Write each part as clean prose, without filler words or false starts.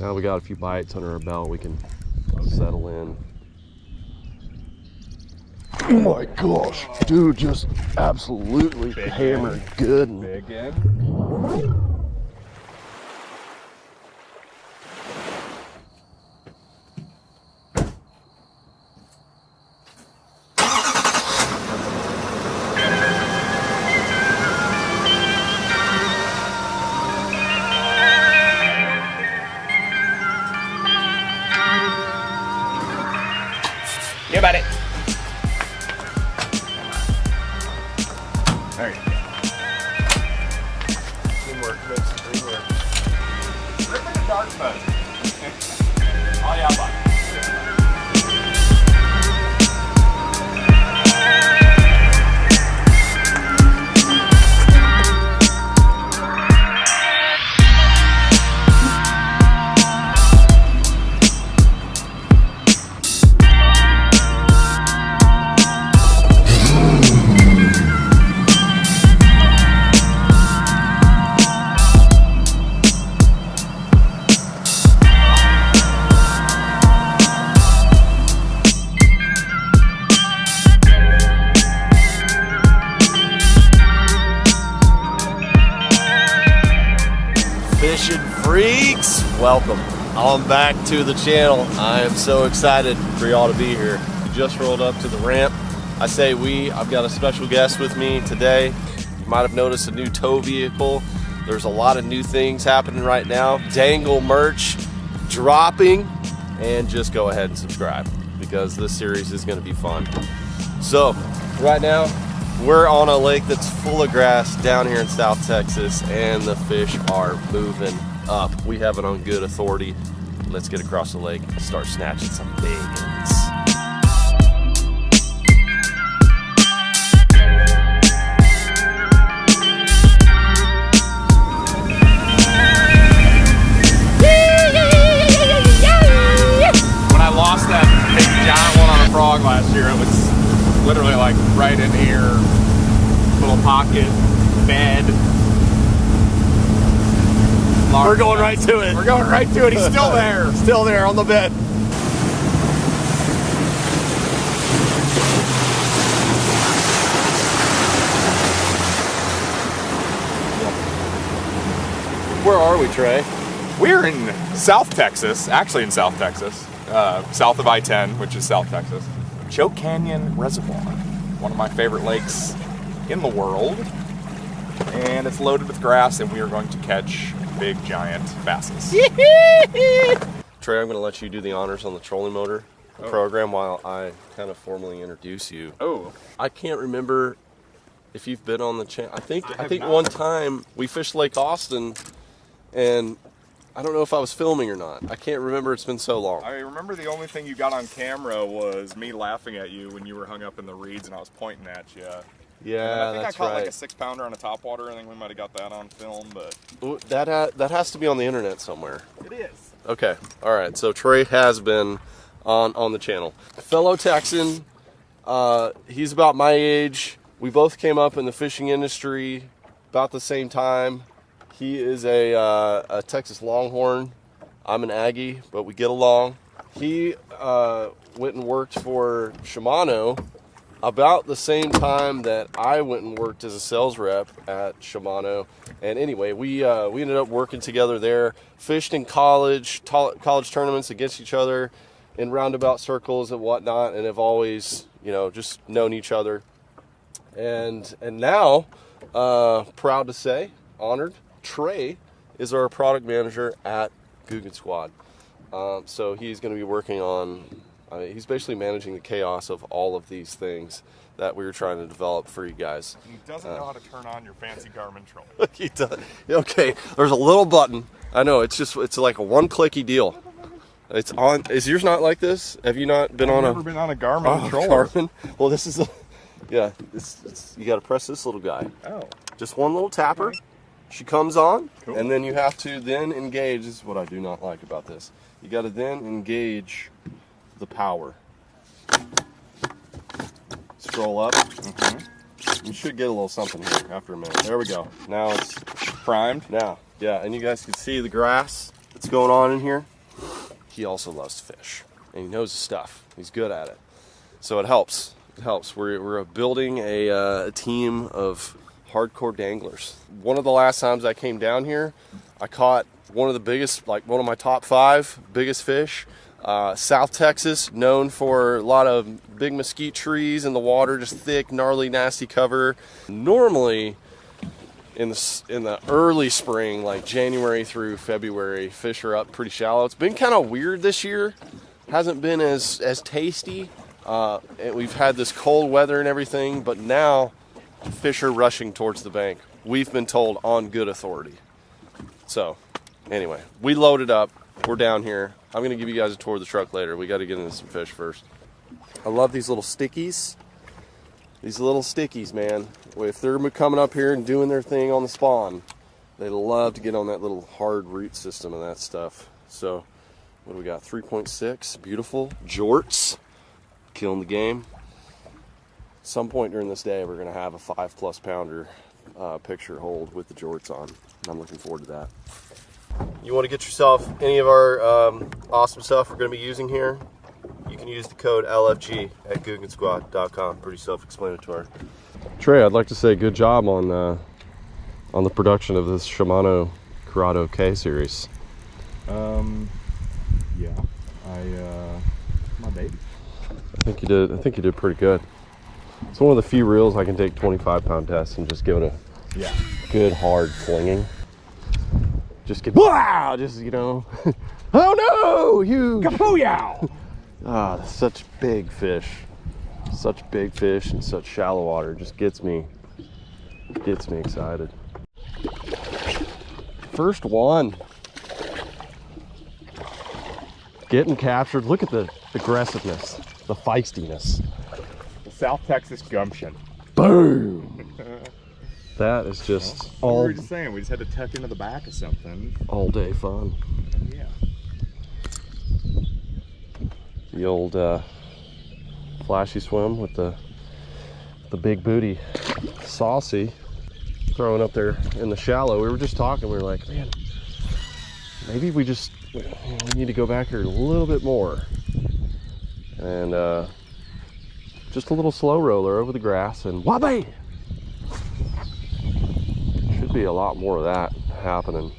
Now we got a few bites under our belt, we can settle in. Oh my gosh, dude, just absolutely Big hammered good. And big in. Yeah, buddy. There you go. teamwork makes the dream work. Rip like a dark boat. Oh yeah, buddy. Fishing freaks, welcome on back to the channel. I am so excited for y'all to be here. Just rolled up to the ramp. I say I've got a special guest with me today. You might have noticed a new tow vehicle. There's a lot of new things happening right now. Dangle merch dropping, and just go ahead and subscribe because this series is going to be fun. So right now we're on a lake that's full of grass down here in South Texas, and the fish are moving up. We have it on good authority. Let's get across the lake and start snatching some big ones. When I lost that big giant one on a frog last year, it was literally like right in here, little pocket, bed. We're going right to it. We're going right to it. He's still there. Still there on the bed. Where are we, Trey? We're in South Texas, actually in South Texas, south of I-10, which is South Texas. Choke Canyon Reservoir, one of my favorite lakes in the world. And it's loaded with grass, and we are going to catch big, giant basses. Trey, I'm going to let you do the honors on the trolling motor program while I kind of formally introduce you. Oh. I can't remember if you've been on the channel. I think not. one time we fished Lake Austin, and I don't know if I was filming or not. I can't remember. It's been so long. I remember the only thing you got on camera was me laughing at you when you were hung up in the reeds and I was pointing at you. Yeah, I think that's I caught right. like a 6-pounder on a topwater. I think we might have got that on film, but Ooh, that has to be on the internet somewhere. it is. Okay, all right. So Trey has been on the channel. Fellow Texan. He's about my age. We both came up in the fishing industry about the same time. He is a Texas Longhorn. I'm an Aggie, but we get along. He went and worked for Shimano about the same time that I went and worked as a sales rep at Shimano. And anyway, we ended up working together there, fished in college tournaments against each other in roundabout circles and whatnot, and have always, just known each other. And now, proud to say, honored, Trey is our product manager at Guggen Squad. So he's going to be working on, he's basically managing the chaos of all of these things that we were trying to develop for you guys. He doesn't know how to turn on your fancy Garmin troll. He does. Okay, there's a little button. I know, it's like a one-clicky deal. It's on. Is yours not like this? Have you not been on I've never been on a Garmin troller. Garmin? Well, this is you got to press this little guy. Oh. Just one little tapper. Okay. She comes on, Cool. And then you have to then engage. This is what I do not like about this. You got to then engage the power. Scroll up. Mm-hmm. You should get a little something here after a minute. There we go. Now it's primed. Now, yeah, and you guys can see the grass. that's going on in here, he also loves to fish. And he knows his stuff. He's good at it. So it helps. It helps. We're building a team of hardcore danglers. One of the last times I came down here, I caught one of the biggest, like one of my top 5 biggest fish. South Texas, known for a lot of big mesquite trees in the water, just thick, gnarly, nasty cover. Normally, in the early spring, like January through February, fish are up pretty shallow. It's been kind of weird this year. Hasn't been as tasty. We've had this cold weather and everything, but now fish are rushing towards the bank. We've been told on good authority. So, anyway, we loaded up. We're down here. I'm going to give you guys a tour of the truck later. We got to get into some fish first. I love these little stickies. These little stickies, man. If they're coming up here and doing their thing on the spawn, they love to get on that little hard root system and that stuff. So, what do we got? 3.6. Beautiful. Jorts. Killing the game. Some point during this day, we're going to have a 5+ pounder picture hold with the jorts on. And I'm looking forward to that. You want to get yourself any of our awesome stuff we're going to be using here, you can use the code LFG at googensquad.com. Pretty self-explanatory. Trey, I'd like to say good job on the production of this Shimano Corrado K series. Yeah, my baby. I think you did pretty good. It's one of the few reels I can take 25-pound tests and just give it a good hard flinging. Just get, wow, just, you know, oh no, huge. Kapooyow! Ah, such big fish and such shallow water. Just gets me excited. First one. Getting captured. Look at the aggressiveness, the feistiness. The South Texas gumption. Boom! That is just what were we just saying? We just had to tuck into the back of something. All day fun. Yeah. The old flashy swim with the big booty. Saucy. Throwing up there in the shallow. We were just talking. We were like, man, maybe we need to go back here a little bit more. And just a little slow roller over the grass and wabba! Should be a lot more of that happening.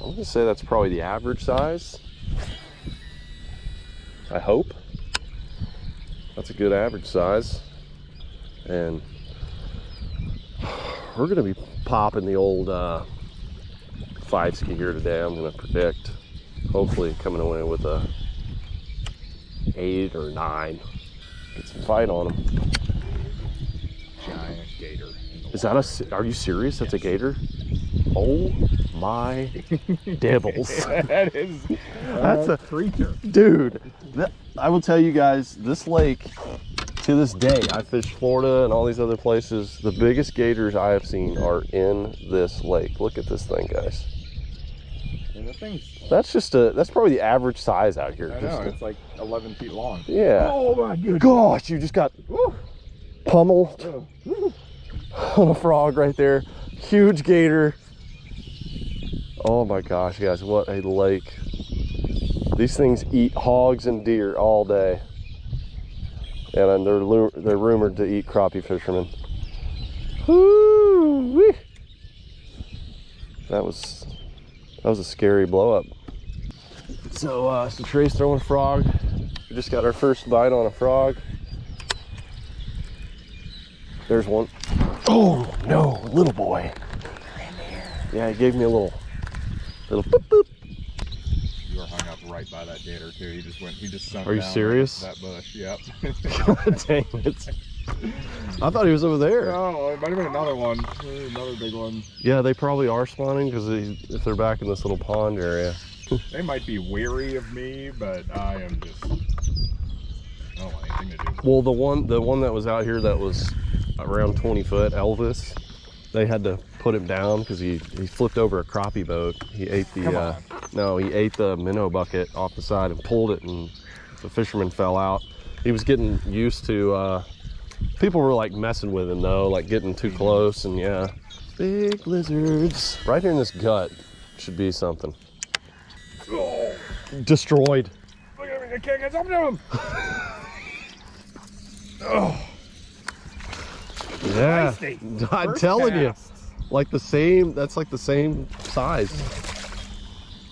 I'm gonna say that's probably the average size. I hope. That's a good average size. And we're gonna be popping the old 5-ski here today, I'm gonna predict. Hopefully coming away with a 8 or 9. Get some fight on them. Giant gator. Is that are you serious? That's a gator? Oh my devils. That is That's a creature. Dude, I will tell you guys, this lake, to this day, I fished Florida and all these other places, the biggest gators I have seen are in this lake. Look at this thing, guys. And the thing's, that's probably the average size out here. I know, it's like 11 feet long. Yeah. Oh my goodness. Gosh, you just got pummeled on a frog right there. Huge gator. Oh my gosh, guys, what a lake. These things eat hogs and deer all day. And they're rumored to eat crappie fishermen. Woo-wee. That was a scary blow up. So Trey's throwing a frog. We just got our first bite on a frog. There's one. Oh no, little boy. Yeah, he gave me a little boop boop. You were hung up right by that gator too. He just sunk Are you down serious? That bush. Yep. God dang it. I thought he was over there. Oh, it might have been another one. Another big one. Yeah, they probably are spawning because if they're back in this little pond area. They might be weary of me, but I am just, I don't want anything to do with it. Well, the one that was out here that was around 20 foot, Elvis, they had to put him down because he flipped over a crappie boat. He ate he ate the minnow bucket off the side and pulled it, and the fisherman fell out. He was getting used to, people were like messing with him though, like getting too close, and yeah. Big lizards. Right here in this gut, should be something. Oh, Destroyed. look at me, I can't get something to him. Oh, Yeah, feisty. I'm First telling cast. you, like the same. That's like the same size.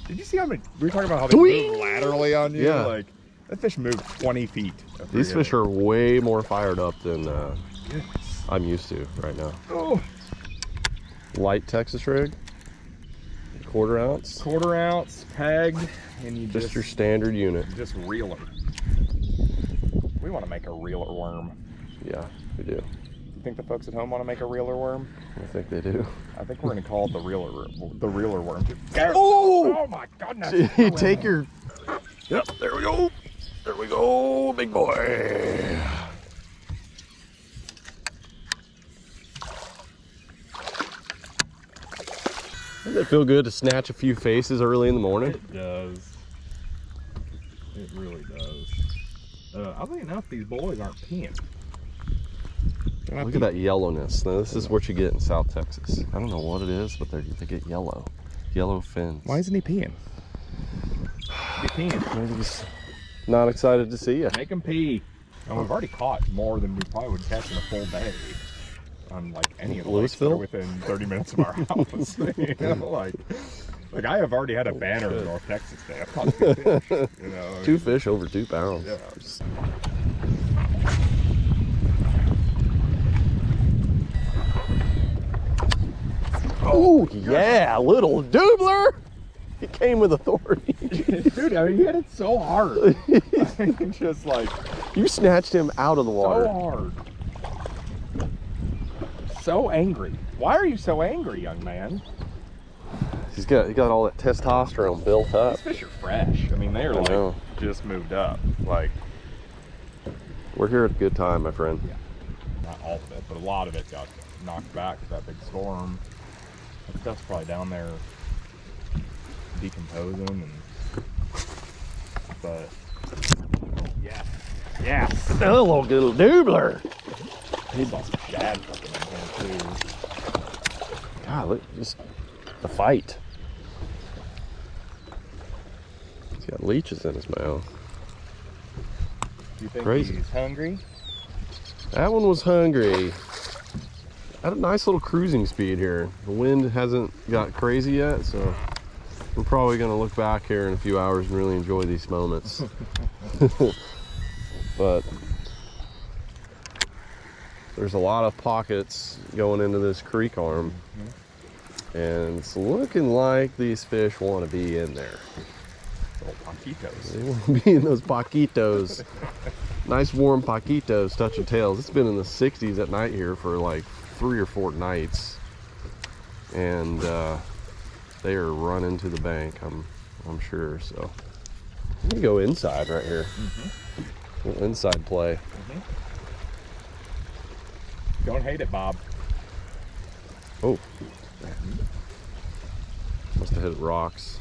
Did you see how many? We were talking about how they move laterally on you. Yeah. Like that fish moved 20 feet. These fish are way more fired up than Yes. I'm used to right now. Oh. Light Texas rig, 1/4 ounce. 1/4 ounce pegged, and you Just your standard unit. just reel her. We want to make a reeler worm. Yeah, we do. You think the folks at home want to make a reeler worm? I think they do. I think we're gonna call it the reeler worm. Oh! Oh my goodness! You take your. Yep, there we go. There we go, big boy. Doesn't it feel good to snatch a few faces early in the morning? It does. It really does. Oddly enough, these boys aren't peeing. Look at that yellowness. Now, this is what you get in South Texas. I don't know what it is, but they get yellow. Yellow fins. Why isn't he peeing? Be peeing. Maybe he's not excited to see you. Make him pee. And we've already caught more than we probably would catch in a full day on like any of the lakes that are Louisville? within 30 minutes of our house. You know, like I have already had a banner in North Texas Day. I've caught 2 fish. You know, 2 fish over 2 pounds. yeah. Oh, yeah, little doobler. He came with authority. Dude, I mean, he hit it so hard. I mean, just like You snatched him out of the water. so hard. So angry. Why are you so angry, young man? He got all that testosterone built up. These fish are fresh. I mean, they are I know. like just moved up. Like, We're here at a good time, my friend. not all of it, but a lot of it got knocked back with that big storm. That stuff's probably down there decomposing and but yeah. Yes. Hello, little doobler. He saw some shad fucking in here too. God, look, just the fight. He's got leeches in his mouth. Do you think Crazy. he's hungry? That one was hungry. At a nice little cruising speed here. The wind hasn't got crazy yet, so we're probably gonna look back here in a few hours and really enjoy these moments. But there's a lot of pockets going into this creek arm, and it's looking like these fish want to be in there. Little paquitos. They want to be in those paquitos. Nice warm paquitos touching tails. It's been in the 60s at night here for like 3 or 4 nights, and they are running to the bank. I'm sure. So I'm gonna go inside right here. A little inside play. Don't hate it, Bob. Oh, must have hit rocks.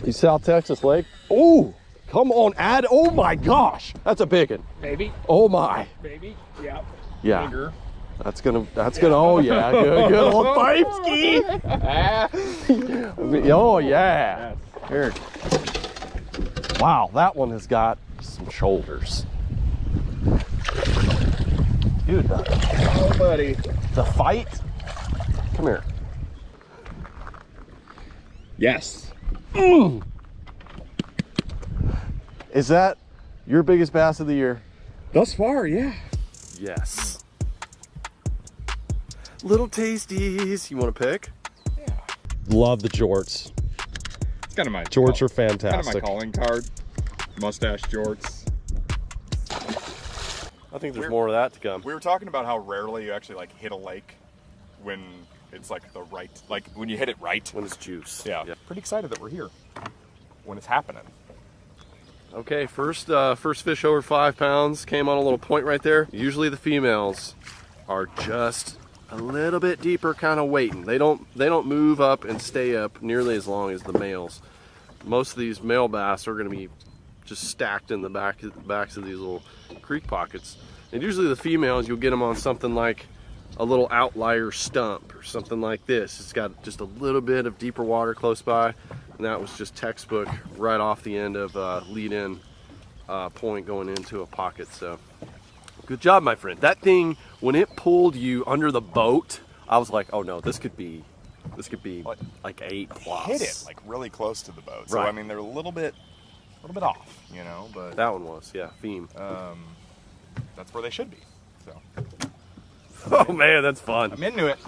You South Texas Lake. Oh, come on, Ad. Oh my gosh, that's a big one. Baby, Oh my. baby, yeah. Yeah. Bigger. That's gonna, oh yeah, good old pipe ski. Oh yeah. Yes. Here. Wow, that one has got some shoulders. Dude, Oh, buddy. the fight. Come here. Yes. Is that your biggest bass of the year? Thus far, yeah. Yes. Little tasties. You want to pick? Yeah. Love the jorts. It's kind of my Jorts are kind of my fantastic. calling card. Mustache jorts. I think there's more of that to come. We were talking about how rarely you actually like hit a lake when it's like the right, like when you hit it right. When it's juice. Yeah. Pretty excited that we're here when it's happening. Okay, first fish over 5 pounds came on a little point right there. Usually the females are just a little bit deeper, kind of waiting. They don't move up and stay up nearly as long as the males. Most of these male bass are going to be just stacked in the backs of these little creek pockets. And usually the females, you'll get them on something like a little outlier stump or something like this. It's got just a little bit of deeper water close by, and that was just textbook right off the end of lead-in point going into a pocket. So good job, my friend. That thing, when it pulled you under the boat, I was like, oh no, this could be like 8 plus. Hit it like really close to the boat. So Right. I mean, they're a little bit off, you know, but That one was, yeah, theme. that's where they should be. So Oh man, that's fun. I'm into it.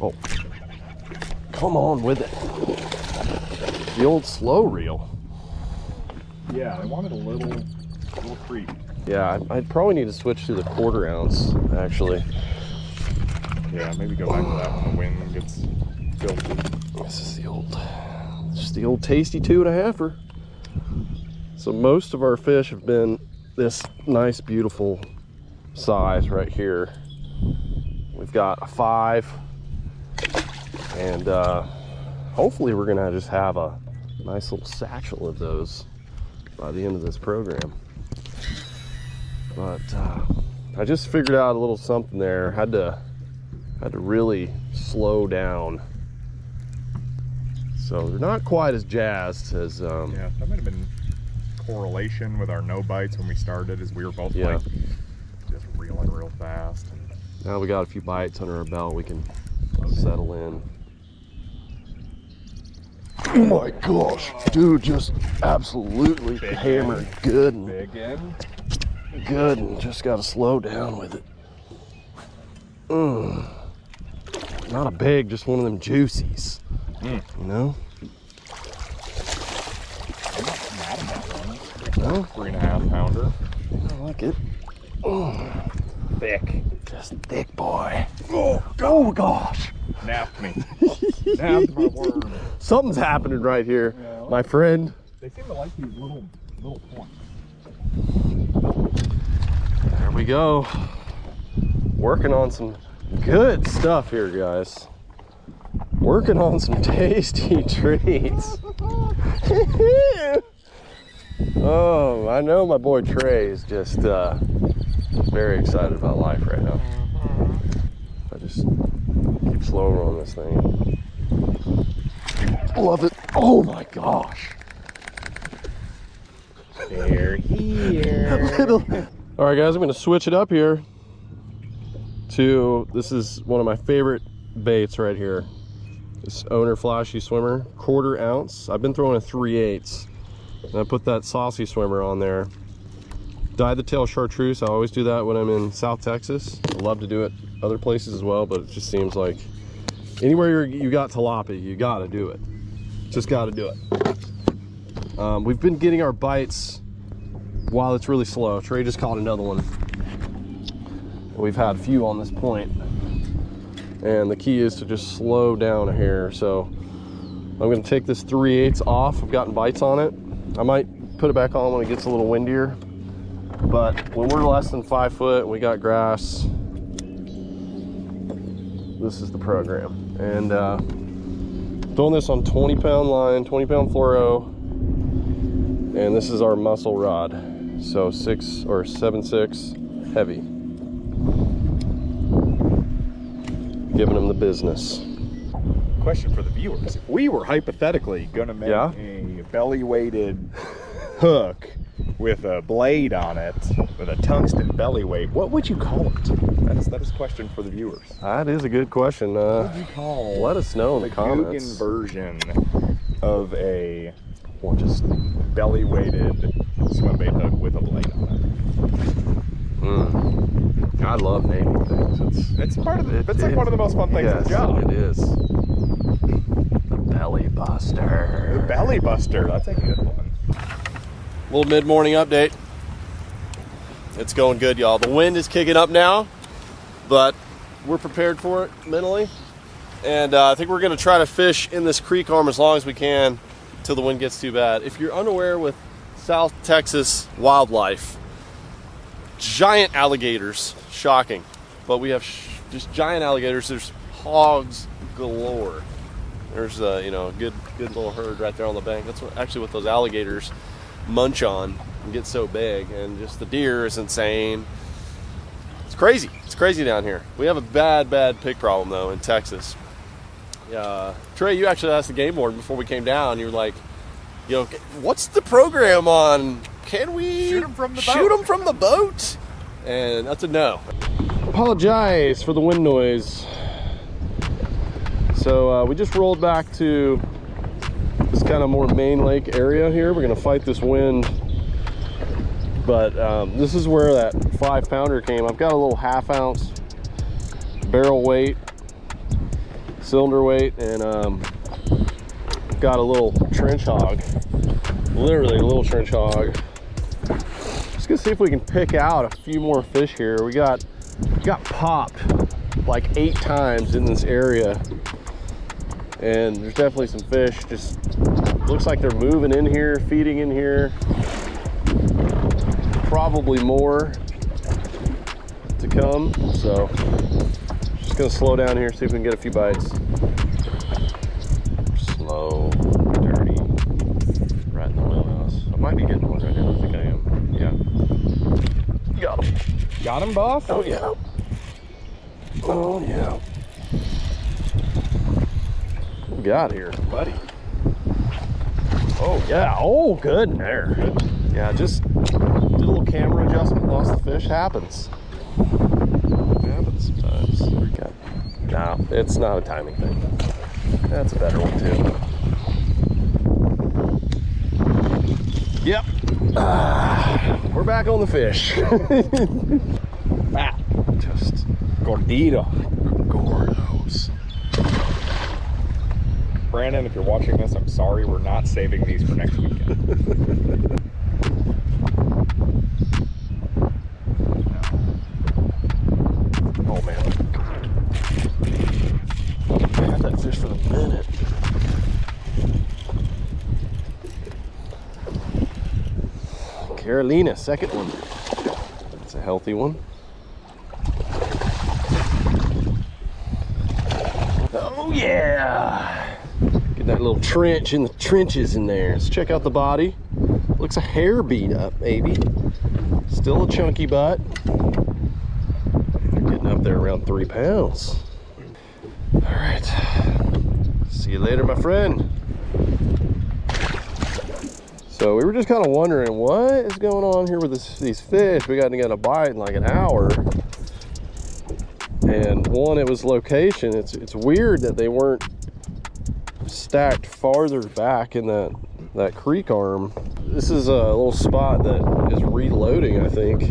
Oh, come on with it. The old slow reel. Yeah, I wanted a little creep. Yeah, I'd probably need to switch to the 1/4 ounce, actually. Yeah, maybe go back to that when the wind gets filthy. This is just the old tasty 2.5er. So most of our fish have been this nice, beautiful size right here. We've got a 5, and hopefully we're gonna just have a nice little satchel of those by the end of this program. But I just figured out a little something there. Had to really slow down. So they're not quite as jazzed as Yeah, that might have been correlation with our no bites when we started, as we were both like just reeling real fast. now we got a few bites under our belt. We can settle in. Oh my gosh, dude, just absolutely Big hammered end. good and Big in. good, and just got to slow down with it. Not a big, just one of them juicies. You know? I'm not mad at that one. No? 3.5 pounder. I like it. Thick. Just thick boy. Oh gosh. Napped me. Napped my worm. Something's happening right here, Yeah. my friend. They seem to like these little points. There we go. Working on some good stuff here, guys. Working on some tasty treats. Oh, I know my boy Trey is just very excited about life right now. I just keep slow rolling this thing. Love it. Oh my gosh. They're here. All right, guys, I'm going to switch it up here to, this is one of my favorite baits right here. This Owner Flashy Swimmer, 1/4 ounce. I've been throwing a 3/8, and I put that saucy swimmer on there. Dyed the tail chartreuse. I always do that when I'm in South Texas. I love to do it other places as well, but it just seems like anywhere you got tilapia, you got to do it. Just got to do it. We've been getting our bites while it's really slow. Trey just caught another one. We've had a few on this point, and the key is to just slow down a hair. So I'm going to take this 3/8 off. I've gotten bites on it. I might put it back on when it gets a little windier, but when we're less than 5 foot and we got grass, this is the program. And throwing this on 20-pound line, 20-pound fluoro, and this is our muscle rod, so 6 or 7/6 heavy. Giving them the business. Question for the viewers. If we were hypothetically going to make a belly-weighted hook with a blade on it, with a tungsten belly weight, what would you call it? That is a question for the viewers. That is a good question. What would you call Let us know in the comments. Guggen version of a Or just belly-weighted swim bait hook with a blade on I love naming things. it? It's part of it's like one of the most fun things yes, in the job. It is. The belly buster. The belly buster. That's a good one. Little mid-morning update. It's going good, y'all. The wind is kicking up now, but we're prepared for it mentally. And I think we're going to try to fish in this creek arm as long as we can till the wind gets too bad. If you're unaware with South Texas wildlife, giant alligators, shocking, but we have just giant alligators. There's hogs galore. There's a good little herd right there on the bank. That's actually what those alligators munch on and get so big. And just the deer is insane. It's crazy. It's crazy down here. We have a bad pig problem though in Texas. Trey, you actually asked the game warden before we came down. You were like, what's the program on? Can we shoot them from the boat? Shoot them from the boat? And that's a no. Apologize for the wind noise. So we just rolled back to this kind of more main lake area here. We're gonna fight this wind, but this is where that 5-pounder came. I've got a little 1/2 ounce barrel weight, cylinder weight, and got a little trench hog, literally a little trench hog. Just gonna see if we can pick out a few more fish here. We got popped like 8 times in this area, and there's definitely some fish. Just looks like they're moving in here, feeding in here. Probably more to come, so just gonna slow down here, see if we can get a few bites. Slow, dirty, right in the wheelhouse. I might be getting one right now. I think I am. Yeah. Got him. Got him, Buff? Oh yeah. Oh yeah. What we got here, buddy? Oh yeah. Oh, good in there. Yeah, just did a little camera adjustment. Lost the fish. Happens. Happens sometimes. No, it's not a timing thing. That's a better one too. Yep. We're back on the fish. Just Gordito. gordos. Brandon, if you're watching this, I'm sorry. We're not saving these for next weekend. Oh man. I got that fish for a minute. Carolina, second one. That's a healthy one. Oh yeah! Get that little trench in the trenches in there. Let's check out the body. Looks a hair beat up, maybe. Still a chunky butt. Getting up there around 3 pounds. All right. See you later, my friend. So we were just kind of wondering what is going on here with these fish. We got a bite in like an hour. And one, it was location. It's weird that they weren't stacked farther back in that creek arm. This is a little spot that is reloading, I think.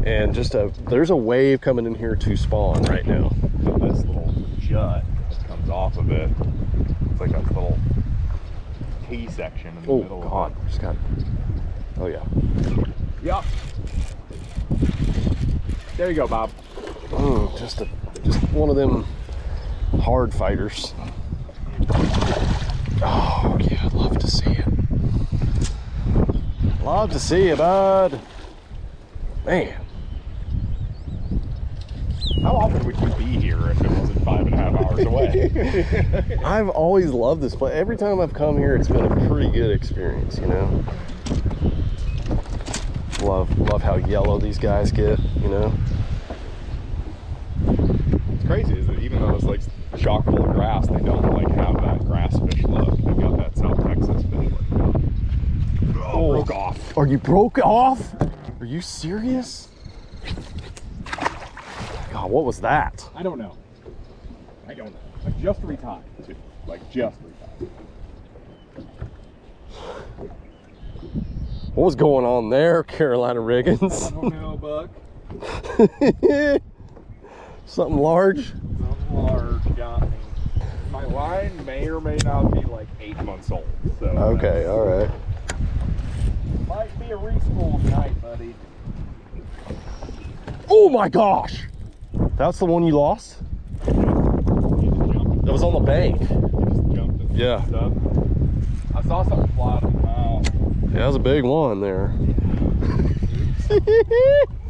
And there's a wave coming in here to spawn right now. This little jut comes off of it. It's like a little T section in the middle. Oh God, just got. Oh yeah. Yep. There you go, Bob. Oh, just one of them hard fighters. Oh yeah, I'd love to see it. Love to see it, bud. Man. How often would you be here if it wasn't 5.5 hours away? I've always loved this place. Every time I've come here, it's been a pretty good experience, you know. Love how yellow these guys get, you know. What's crazy is that even though it's like chock full of grass, they don't like have that grass fish look. They've got that South Texas fish look. Oh, broke off. Are you broke off? Are you serious? God, what was that? I don't know. I just retied too. Like just retired. What was going on there, Carolina Riggins? I don't know, Buck. Something large? Something large got me. My line may or may not be like 8 months old. So Okay, all right. might be a respool tonight, buddy. Oh my gosh! That's the one you lost? That was on the bank. Jumped and Yeah. stuff. I saw something fly up the mouth. Yeah, that was a big one there.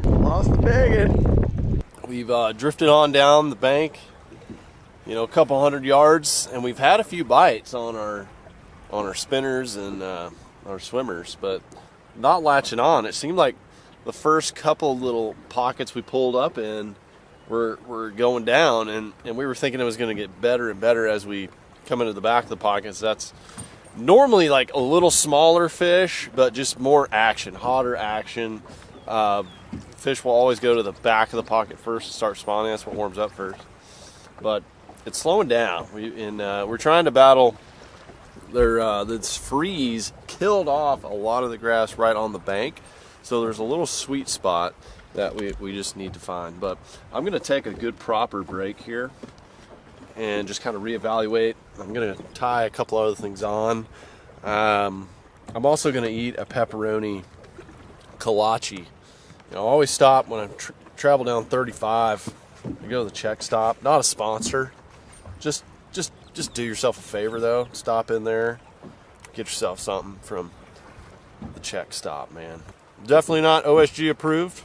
Lost the biggin. We've drifted on down the bank, you know, a couple 100 yards, and we've had a few bites on our spinners, and our swimmers, but not latching on. It seemed like the first couple little pockets we pulled up in were going down, and we were thinking it was going to get better and better as we come into the back of the pockets. That's normally like a little smaller fish, but just more action, hotter action. Fish will always go to the back of the pocket first to start spawning. That's what warms up first. But it's slowing down. We're trying to battle. This freeze killed off a lot of the grass right on the bank. So there's a little sweet spot that we just need to find. But I'm going to take a good proper break here and just kind of reevaluate. I'm going to tie a couple other things on. I'm also going to eat a pepperoni kolache. I always stop when I travel down 35. I go to the Czech stop. Not a sponsor. Just do yourself a favor though. Stop in there, get yourself something from the Czech stop, man. Definitely not OSG approved,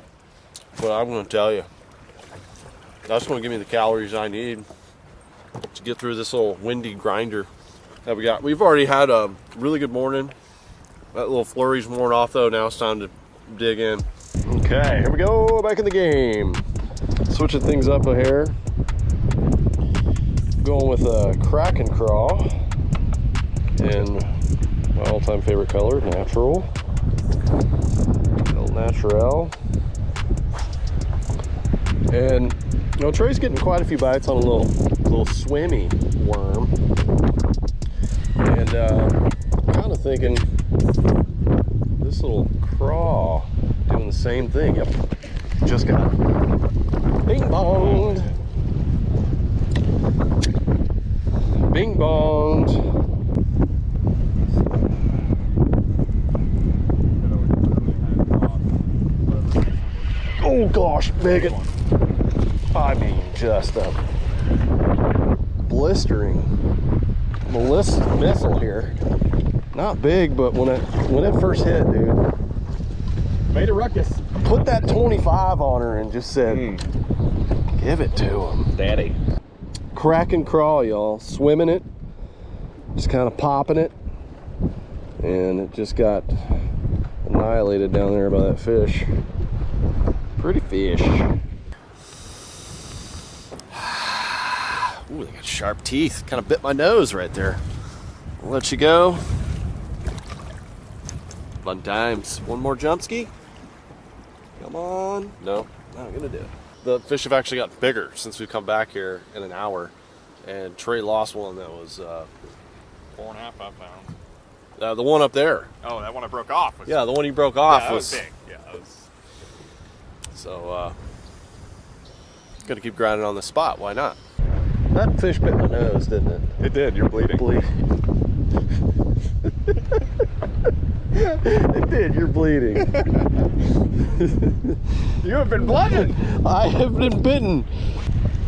but I'm going to tell you, that's going to give me the calories I need to get through this little windy grinder that we got. We've already had a really good morning. That little flurry's worn off though. Now it's time to dig in. Okay, here we go, back in the game. Switching things up a hair. Going with a crack and crawl in my all-time favorite color, natural. El Natural. And Trey's getting quite a few bites on a little swimmy worm. And kind of thinking this little craw doing the same thing. Yep, just got bing bonged. Bing bonged. Oh gosh, big. I mean, just a blistering missile here. Not big, but when it first hit, dude, Made a ruckus. put that 25 on her and just said, give it to him. Daddy. Crack and crawl, y'all. Swimming it, just kind of popping it, and it just got annihilated down there by that fish. Pretty fish. Ooh, they got sharp teeth. Kind of bit my nose right there. I'll let you go. Fun times. One more jump ski. Come on. No, not gonna do it. The fish have actually gotten bigger since we've come back here in an hour, and Trey lost one that was 4.5, 5 pounds. the one up there. Oh, that one I broke off. Yeah, the one he broke off that was big. Yeah, that was. So gonna keep grinding on the spot. Why not? That fish bit my nose, didn't it? It did. You're bleeding. It did. You're bleeding. You have been blooded. I have been bitten.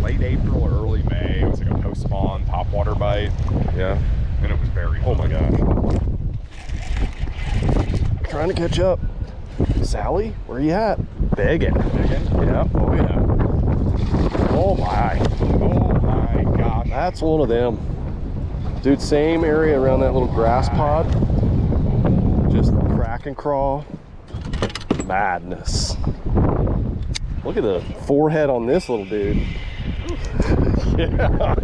Late April or early May. It was like a post-spawn topwater bite. Yeah. And it was very. Oh my gosh. Trying to catch up. Sally, where you at? Begging. Yeah. Oh yeah. Oh my. Oh my gosh. That's one of them. Dude, same area around that little grass pod. Just crack and crawl. Madness. Look at the forehead on this little dude. Yeah.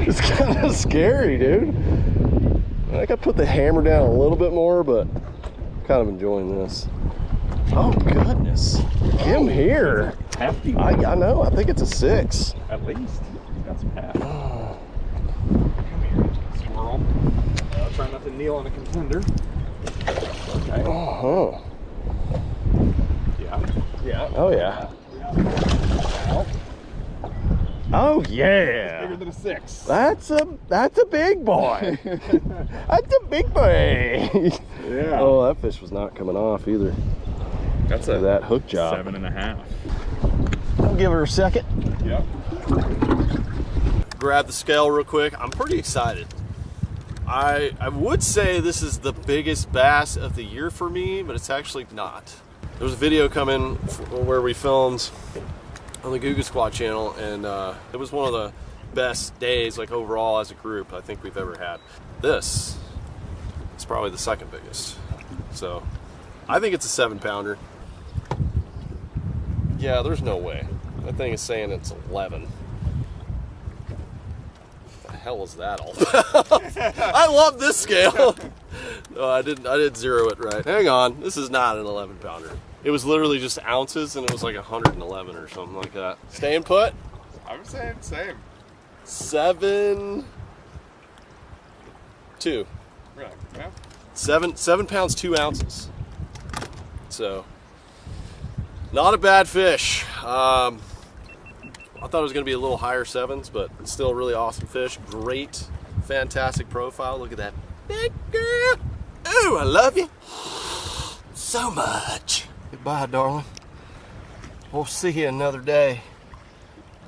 It's kind of scary, dude. I think I put the hammer down a little bit more, but kind of enjoying this. Oh goodness. Him here. Hefty. I know. I think it's a 6. At least. He's got some heft. Come here, squirrel. Try not to kneel on a contender. Okay. Oh. Yeah. Yeah. Oh yeah. Well, Oh bigger yeah. than a 6. That's a big boy. That's a big boy. Yeah. Oh, that fish was not coming off either. That's a That hook job. 7.5. I'll give her a second. Yep. Grab the scale real quick. I'm pretty excited. I would say this is the biggest bass of the year for me, but it's actually not. There was a video coming where we filmed on the Googa Squad channel, and it was one of the best days, like overall as a group, I think we've ever had. This is probably the second biggest. So I think it's a 7-pounder. Yeah, there's no way. That thing is saying it's 11. What the hell is that all about? I love this scale. No, I didn't zero it right. Hang on, this is not an 11-pounder. It was literally just ounces, and it was like 111 or something like that. Staying put? I'm saying same. 7.2. Really? Yeah. 7 pounds 2 ounces. So, not a bad fish. I thought it was going to be a little higher 7s, but it's still a really awesome fish. Great, fantastic profile. Look at that big girl. Ooh, I love you so much. Goodbye, darling. We'll see you another day.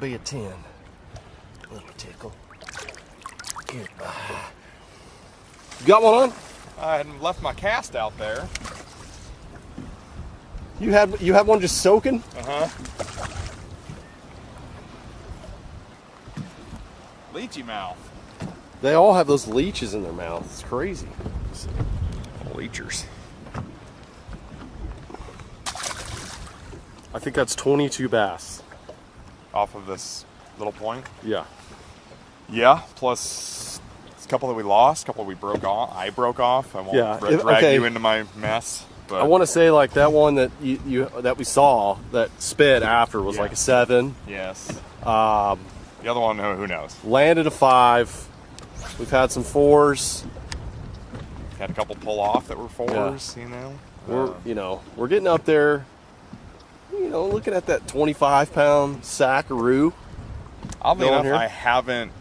Be a 10. Little tickle. Goodbye. You got one on? I hadn't left my cast out there. You had one just soaking? Uh-huh. Leechy mouth. They all have those leeches in their mouth. It's crazy. Leechers. I think that's 22 bass. Off of this little point. Yeah. Yeah, plus a couple that we lost, a couple we broke off. I broke off. I won't drag okay. you into my mess. But I want to say like that one that that we saw that spit after was like a 7. Yes. The other one, who knows? Landed a 5. We've had some 4s. Had a couple pull off that were 4s. You know. We're getting up there. You know, looking at that 25-pound sackaroo. Oddly enough, I haven't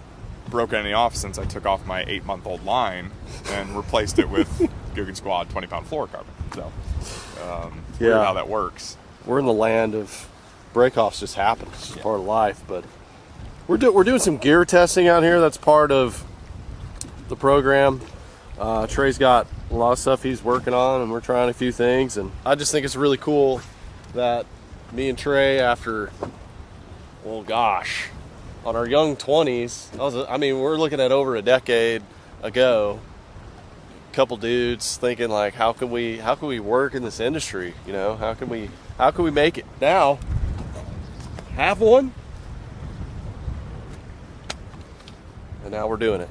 broken any off since I took off my 8-month-old line and replaced it with Guggen Squad 20-pound fluorocarbon. So, weird how that works. We're in the land of breakoffs. Just happen. It's just part of life. But we're doing some gear testing out here. That's part of the program. Trey's got a lot of stuff he's working on, and we're trying a few things. And I just think it's really cool that me and Trey, after, well, gosh, on our young 20s, we're looking at over a decade ago, a couple dudes thinking like, how can we work in this industry? You know, how can we make it? Now, have one, and now we're doing it.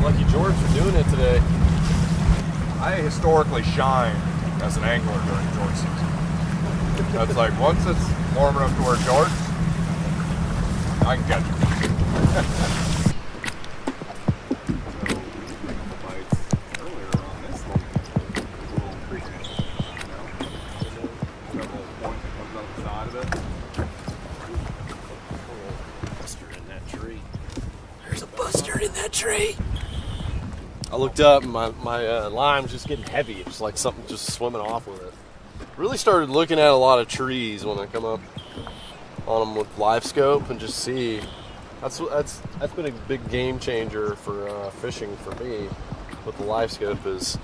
Lucky George for doing it today. I historically shine as an angler during George season. That's like, once it's warm enough to wear shorts, I can catch it. Bites earlier on this little creek, that little point that comes out the side of it. Buster in that tree. There's a buster in that tree. I looked up and my lime's just getting heavy. It's like something just swimming off with it. Really started looking at a lot of trees when I come up on them with live scope and just see. That's been a big game changer for fishing for me with the live scope, is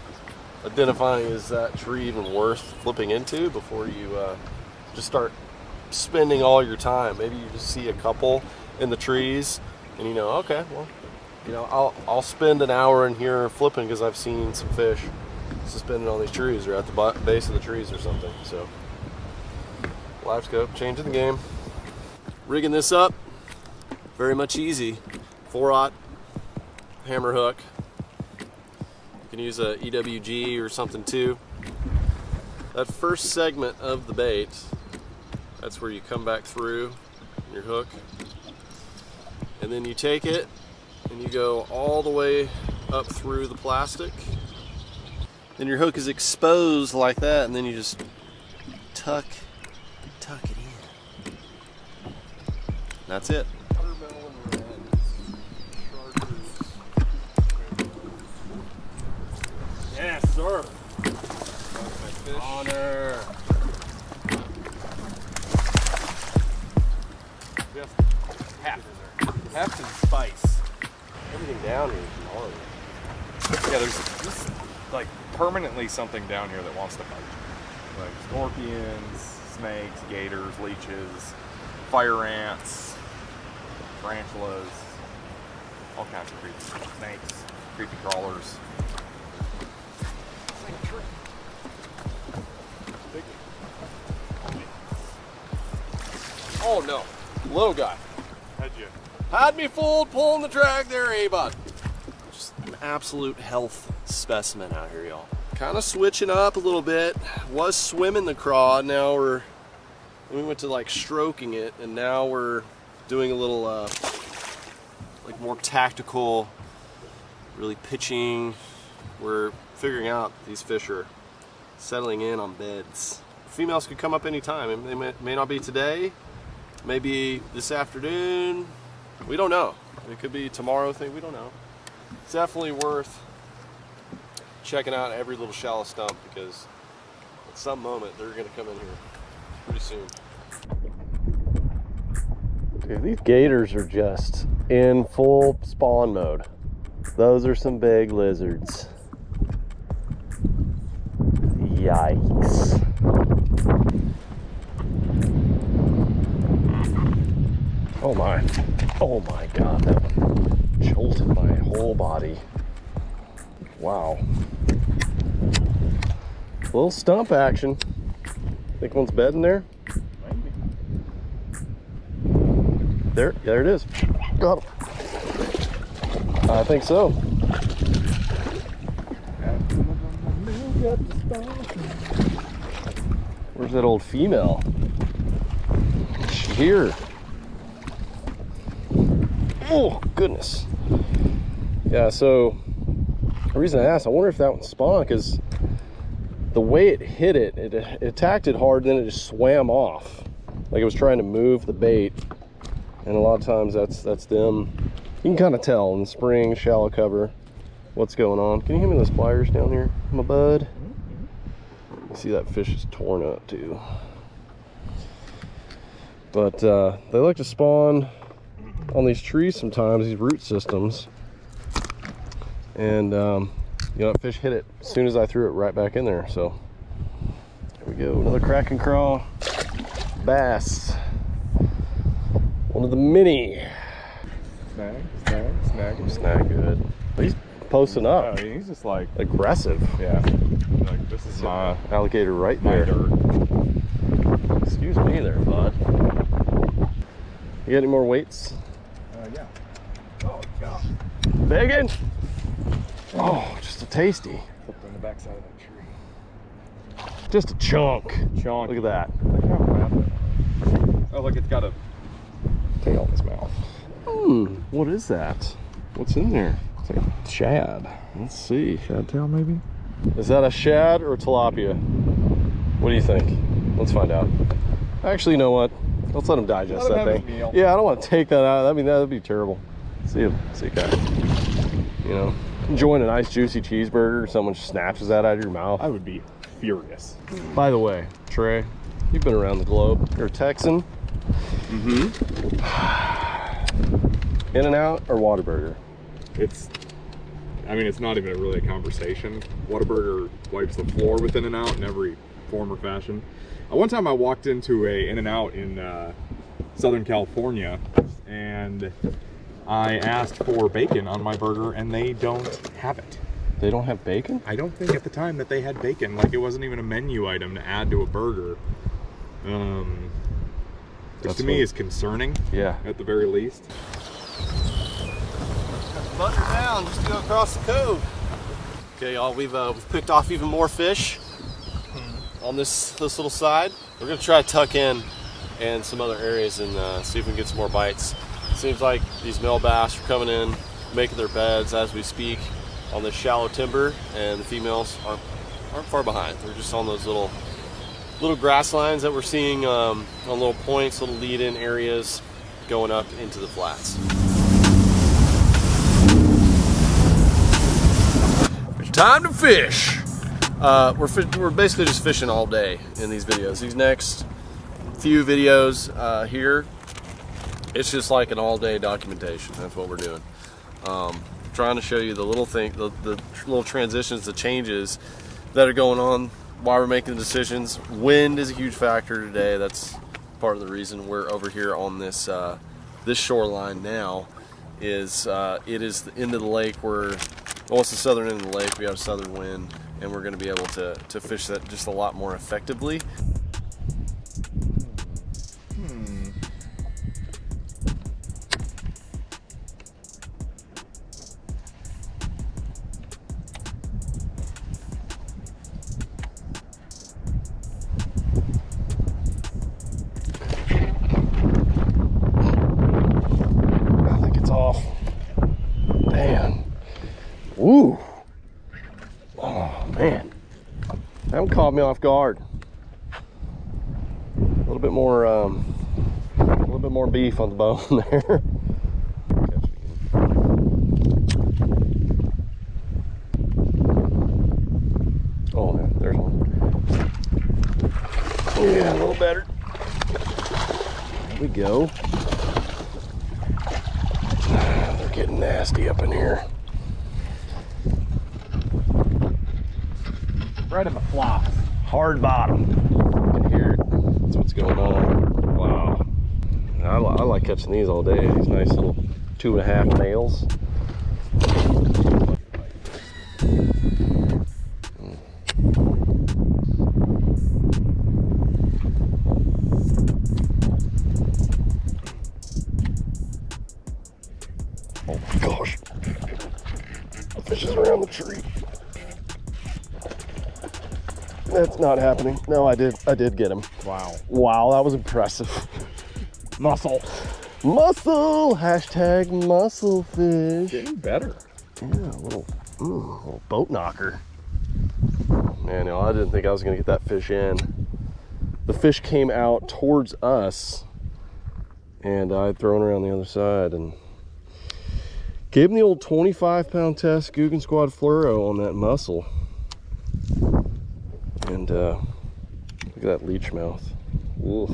identifying, is that tree even worth flipping into before you just start spending all your time. Maybe you just see a couple in the trees and you know, okay, well, you know, I'll spend an hour in here flipping because I've seen some fish suspended on these trees or at the base of the trees or something. So, live scope, changing the game. Rigging this up, very much easy. 4/0 hammer hook. You can use a EWG or something too. That first segment of the bait, that's where you come back through your hook. And then you take it and you go all the way up through the plastic. Then your hook is exposed like that, and then you just tuck it in. That's it. Yes, sir. Honor. Just half to spice. Everything down here is honor. Yeah, there's just like permanently something down here that wants to bite. Like scorpions, snakes, gators, leeches, fire ants, tarantulas, all kinds of creatures, snakes. creepy crawlers. Oh no, little guy. Had you? Had me fooled, pulling the drag there, bud. Just an absolute health specimen out here, y'all. Kind of switching up a little bit. Was swimming the craw, now we went to like stroking it, and now we're doing a little like more tactical, really pitching. We're figuring out these fish are settling in on beds. Females could come up anytime. They may not be today, maybe this afternoon. We don't know. It could be tomorrow thing. We don't know. It's definitely worth checking out every little shallow stump, because at some moment they're going to come in here pretty soon. Dude, these gators are just in full spawn mode. Those are some big lizards. Yikes. Oh my. Oh my God, that one jolted my whole body. Wow. A little stump action. Think one's bedding there? Maybe. There it is. Got him. I think so. Where's that old female? Is she here? Oh, goodness. Yeah, so the reason I asked, I wonder if that one spawned, because the way it hit it, it attacked it hard, then it just swam off. Like it was trying to move the bait. And a lot of times that's them. You can kind of tell in the spring, shallow cover, what's going on. Can you hand me those pliers down here, my bud? You see that fish is torn up too. But they like to spawn on these trees sometimes, these root systems. And you know, that fish hit it as soon as I threw it right back in there. So here we go, another crack and crawl bass. One of the mini. Snag good. He's posting up. Oh, he's just like aggressive. Yeah. Like this is my alligator right my there. dirt. Excuse me there, bud. You got any more weights? Yeah. Oh gosh. Biggin? Oh, just a tasty. Flipped on the backside of that tree. Just a chunk. Chunk. Look at that. Oh, look, it's got a tail in its mouth. What is that? What's in there? It's like a shad. Let's see. Shad tail, maybe? Is that a shad or a tilapia? What do you think? Let's find out. Actually, you know what? Let's let him digest that thing. Yeah, I don't want to take that out. I mean, that'd be terrible. See a guy. You know, enjoying a nice juicy cheeseburger, someone snatches that out of your mouth. I would be furious. By the way, Trey, you've been around the globe. You're a Texan. In-N-Out or Whataburger? I mean, it's not even really a conversation. Whataburger wipes the floor with In-N-Out in every form or fashion. One time I walked into a In-N-Out in Southern California, and I asked for bacon on my burger, and they don't have it. They don't have bacon? I don't think at the time that they had bacon. Like, it wasn't even a menu item to add to a burger. Which to me is concerning. Yeah. At the very least. Butter down, just go across the cove. Okay, y'all, we've picked off even more fish on this little side. We're gonna try to tuck in some other areas and see if we can get some more bites. Seems like these male bass are coming in, making their beds as we speak on this shallow timber, and the females aren't far behind. They're just on those little grass lines that we're seeing on little points, little lead-in areas going up into the flats. Time to fish. We're basically just fishing all day in these videos. These next few videos here, it's just like an all-day documentation. That's what we're doing. Trying to show you the little little transitions, the changes that are going on, why we're making the decisions. Wind is a huge factor today. That's part of the reason we're over here on this this shoreline now. Is it is the end of the lake. We're once the southern end of the lake, we have a southern wind, and we're going to be able to fish that just a lot more effectively. Ooh. Oh man, that one caught me off guard. A little bit more beef on the bone there. Oh yeah, there's one. Yeah, a little better. There we go. They're getting nasty up in here. Right in the flop. Hard bottom. You can hear it. That's what's going on. Wow. I like catching these all day. These nice little 2.5 nails. Oh my gosh. The fish is around the tree. That's not happening. No, I did get him. Wow. Wow, that was impressive. Muscle. Muscle! Hashtag muscle fish. Getting better. Yeah, a little boat knocker. Man, no, I didn't think I was gonna get that fish in. The fish came out towards us, and I'd thrown her on the other side and gave him the old 25-pound test Guggen Squad Fluoro on that mussel. And look at that leech mouth. Oof.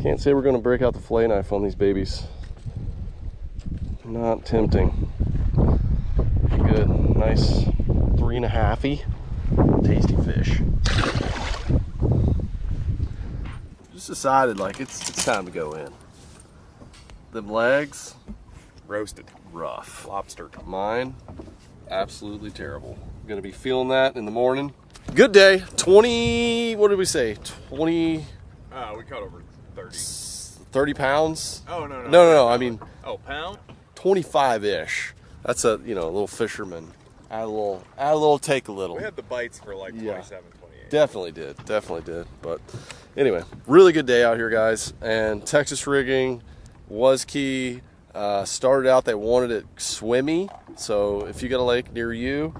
Can't say we're going to break out the fillet knife on these babies. Not tempting. Good, nice 3.5-y. Tasty fish. Just decided like it's time to go in. Them legs, Roasted. rough. Lobster. Mine, absolutely terrible. I'm gonna be feeling that in the morning. Good day. 20, what did we say? 20, We caught over 30. 30 pounds? Oh, no. No, I mean, Oh, pound? 25-ish. That's a little fisherman. Add a little, take a little. We had the bites for like 27, 28. Definitely did. But anyway, really good day out here, guys. And Texas rigging was key. Started out, they wanted it swimmy. So if you got a lake near you,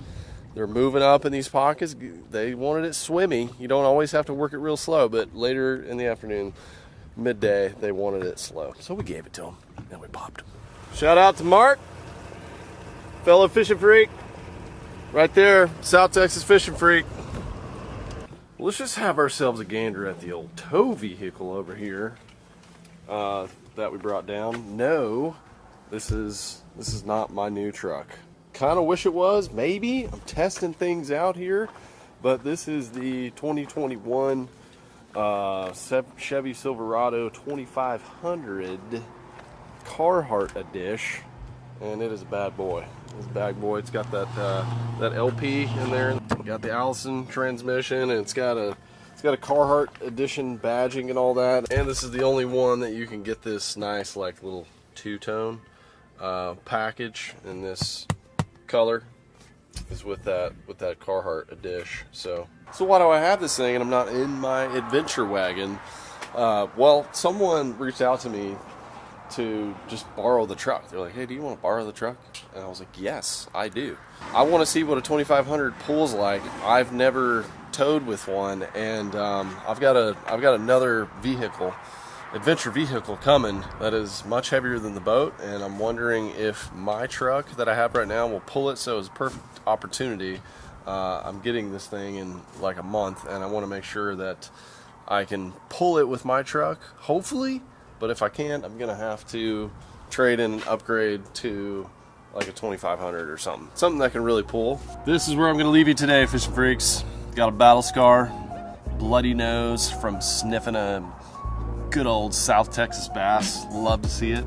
they're moving up in these pockets. They wanted it swimmy. You don't always have to work it real slow, but later in the afternoon, midday, they wanted it slow. So we gave it to them, and we popped them. Shout out to Mark, fellow fishing freak. Right there, South Texas fishing freak. Let's just have ourselves a gander at the old tow vehicle over here that we brought down. No, this is not my new truck. Kind of wish it was, maybe. I'm testing things out here, but this is the 2021 Chevy Silverado 2500 Carhartt edition, and it is a bad boy. It's a bad boy. It's got that LP in there. Got the Allison transmission, and it's got a Carhartt edition badging and all that. And this is the only one that you can get this nice like little two-tone package in this color is with that Carhartt edition. So why do I have this thing and I'm not in my adventure wagon? Well, someone reached out to me to just borrow the truck. They're like, hey, do you want to borrow the truck? And I was like, yes, I do. I want to see what a 2500 pulls like. I've never towed with one, and I've got another vehicle, adventure vehicle coming that is much heavier than the boat, and I'm wondering if my truck that I have right now will pull it. So it's a perfect opportunity. I'm getting this thing in like a month, and I want to make sure that I can pull it with my truck, hopefully. But if I can't, I'm gonna have to trade in and upgrade to like a 2500 or something that can really pull. This is where I'm gonna leave you today, fishing freaks. Got a battle scar, bloody nose from sniffing a good old South Texas bass. Love to see it.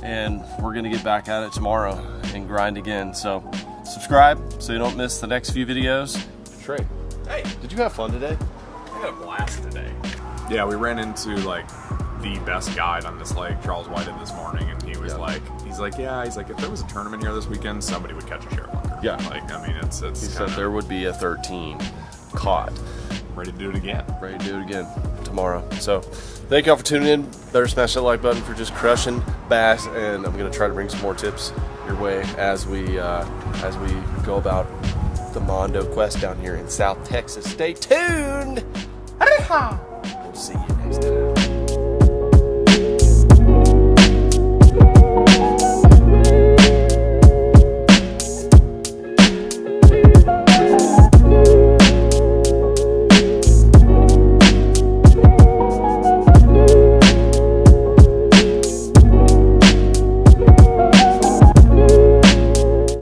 And we're gonna get back at it tomorrow and grind again. So subscribe so you don't miss the next few videos. Trey, Hey, did you have fun today? I had a blast today. Yeah, we ran into like the best guide on this lake, Charles Whited, this morning, and he was he's like, if there was a tournament here this weekend, somebody would catch a share bunker. Yeah. Like, I mean, it's He said there would be a 13 caught. ready to do it again. Ready to do it again tomorrow. So thank y'all for tuning in. Better smash that like button for just crushing bass, and I'm gonna try to bring some more tips your way as we go about the Mondo quest down here in South Texas. Stay tuned. We'll see you next time.